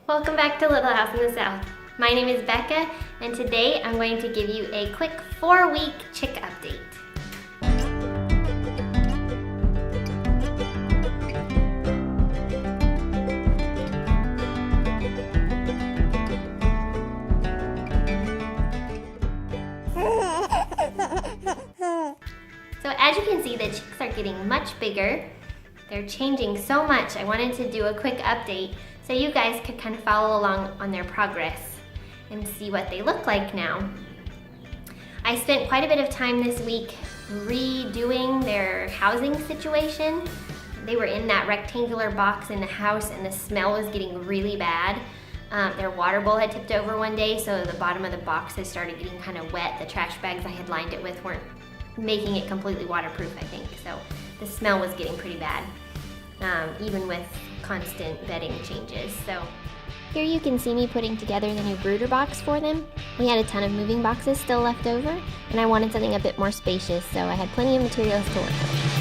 Welcome back to Little House in the South. My name is Becca, and today I'm going to give you a quick 4-week chick update. So as you can see, the chicks are getting much bigger. They're changing so much. I wanted to do a quick update so you guys could kind of follow along on their progress and see what they look like now. I spent quite a bit of time this week redoing their housing situation. They were in that rectangular box in the house and the smell was getting really bad. Their water bowl had tipped over one day, so the bottom of the box had started getting kind of wet. The trash bags I had lined it with weren't making it completely waterproof, I think. So the smell was getting pretty bad, even with constant bedding changes. So here you can see me putting together the new brooder box for them. We had a ton of moving boxes still left over, and I wanted something a bit more spacious, so I had plenty of materials to work with.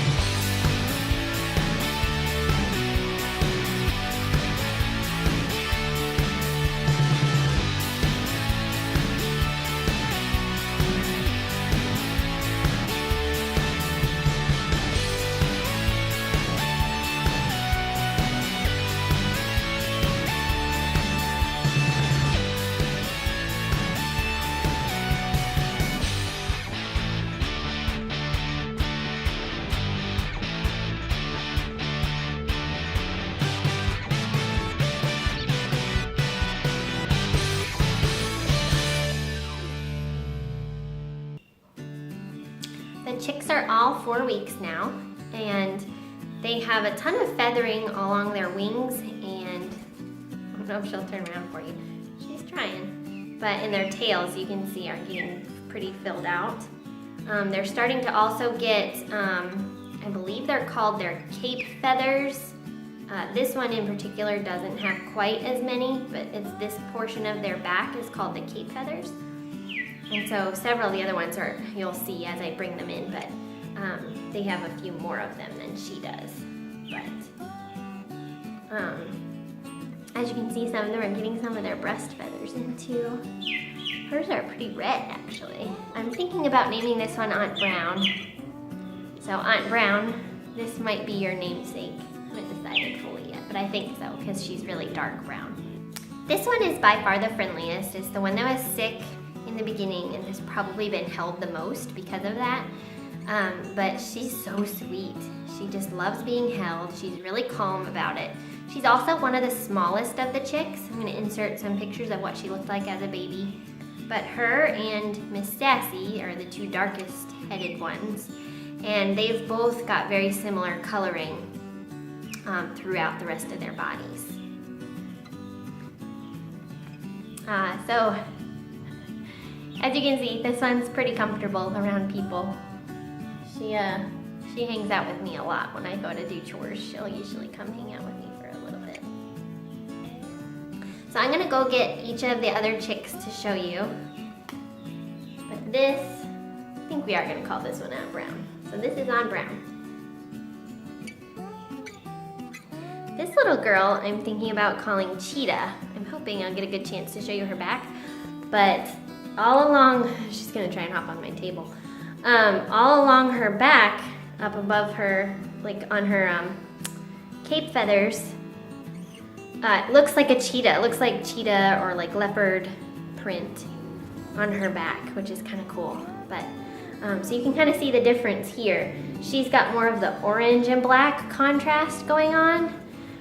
The chicks are all 4 weeks now, and they have a ton of feathering along their wings, and I don't know if she'll turn around for you. She's trying. But in their tails, you can see are getting pretty filled out. They're starting to also get, I believe they're called their cape feathers. This one in particular doesn't have quite as many, but it's this portion of their back is called the cape feathers. And so several of the other ones are, you'll see as I bring them in, but they have a few more of them than she does. But as you can see, some of them are getting some of their breast feathers in too. Hers are pretty red, actually. I'm thinking about naming this one Aunt Brown. So Aunt Brown, this might be your namesake. I haven't decided fully yet, but I think so, because she's really dark brown. This one is by far the friendliest. It's the one that was sick in the beginning and has probably been held the most because of that. But she's so sweet. She just loves being held. She's really calm about it. She's also one of the smallest of the chicks. I'm going to insert some pictures of what she looked like as a baby. But her and Miss Sassy are the two darkest headed ones. And they've both got very similar coloring throughout the rest of their bodies. So as you can see, this one's pretty comfortable around people. She hangs out with me a lot. When I go to do chores, she'll usually come hang out with me for a little bit. So I'm gonna go get each of the other chicks to show you. But this, I think we are gonna call this one Aunt Brown. So this is Aunt Brown. This little girl I'm thinking about calling Cheetah. I'm hoping I'll get a good chance to show you her back. But all along, she's gonna try and hop on my table. All along her back, up above her, like on her cape feathers, it looks like a cheetah. It looks like cheetah or like leopard print on her back, which is kind of cool. But so you can kind of see the difference here. She's got more of the orange and black contrast going on,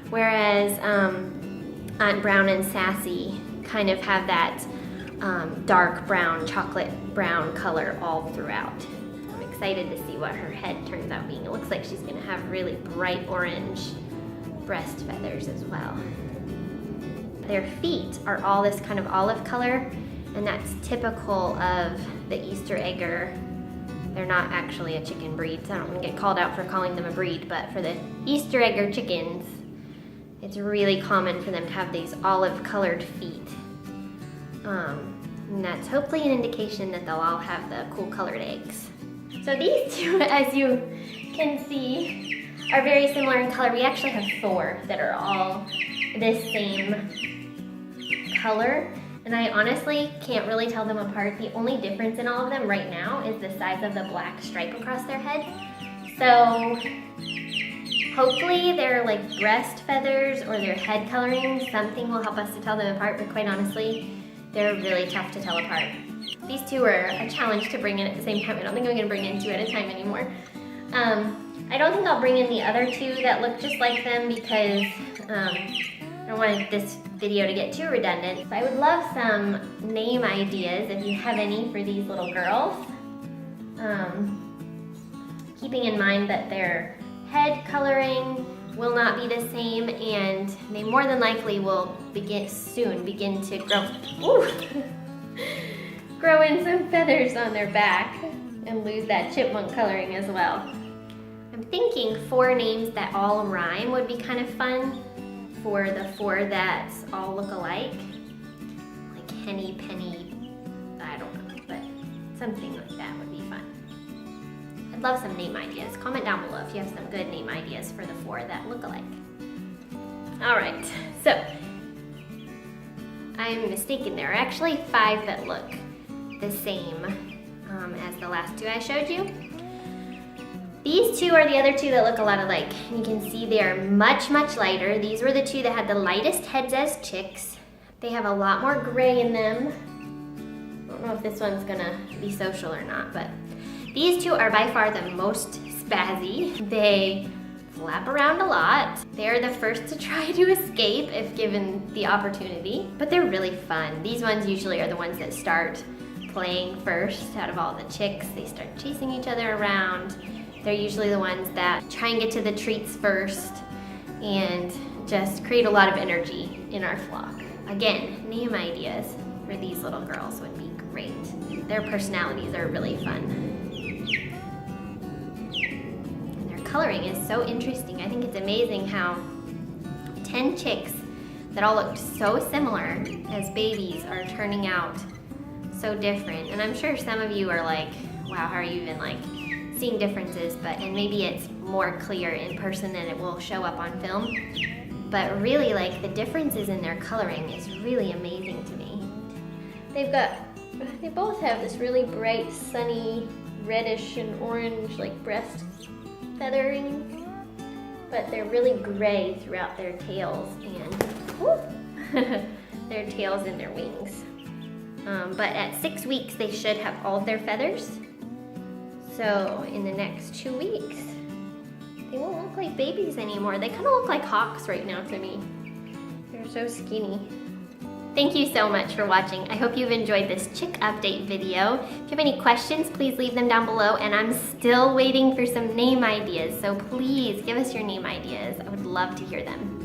whereas Aunt Brown and Sassy kind of have that dark brown, chocolate brown color all throughout. I'm excited to see what her head turns out being. It looks like she's gonna have really bright orange breast feathers as well. Their feet are all this kind of olive color, and that's typical of the Easter egger. They're not actually a chicken breed, so I don't want to get called out for calling them a breed, but for the Easter egger chickens, it's really common for them to have these olive colored feet. And that's hopefully an indication that they'll all have the cool colored eggs. So these two, as you can see, are very similar in color. We actually have 4 that are all this same color, and I honestly can't really tell them apart. The only difference in all of them right now is the size of the black stripe across their head. So hopefully their like breast feathers or their head coloring, something will help us to tell them apart, but quite honestly, they're really tough to tell apart. These two are a challenge to bring in at the same time. I don't think I'm gonna bring in two at a time anymore. I don't think I'll bring in the other two that look just like them because I don't want this video to get too redundant. So I would love some name ideas if you have any for these little girls. Keeping in mind that their head coloring will not be the same, and they more than likely will soon begin to grow in some feathers on their back and lose that chipmunk coloring as well. I'm thinking 4 names that all rhyme would be kind of fun for the 4 that all look alike. Like Henny, Penny, I don't know, but something like that would be fun. I'd love some name ideas. Comment down below if you have some good name ideas for the 4 that look alike. All right, so I'm mistaken. There are actually 5 that look the same as the last 2 I showed you. These 2 are the other 2 that look a lot alike. You can see they are much, much lighter. These were the 2 that had the lightest heads as chicks. They have a lot more gray in them. I don't know if this one's gonna be social or not, but these 2 are by far the most spazzy. They flap around a lot. They're the first to try to escape if given the opportunity, but they're really fun. These ones usually are the ones that start playing first out of all the chicks. They start chasing each other around. They're usually the ones that try and get to the treats first and just create a lot of energy in our flock. Again, name ideas for these little girls would be great. Their personalities are really fun. And their coloring is so interesting. I think it's amazing how 10 chicks that all looked so similar as babies are turning out so different. And I'm sure some of you are like, wow, how are you even like seeing differences? And maybe it's more clear in person than it will show up on film. But really, like, the differences in their coloring is really amazing to me. They both have this really bright, sunny, reddish and orange, like, breast feathering, but they're really gray throughout their tails and their tails and their wings. But at 6 weeks, they should have all of their feathers. So in the next 2 weeks, they won't look like babies anymore. They kind of look like hawks right now to me. They're so skinny. Thank you so much for watching. I hope you've enjoyed this chick update video. If you have any questions, please leave them down below, and I'm still waiting for some name ideas, so please give us your name ideas. I would love to hear them.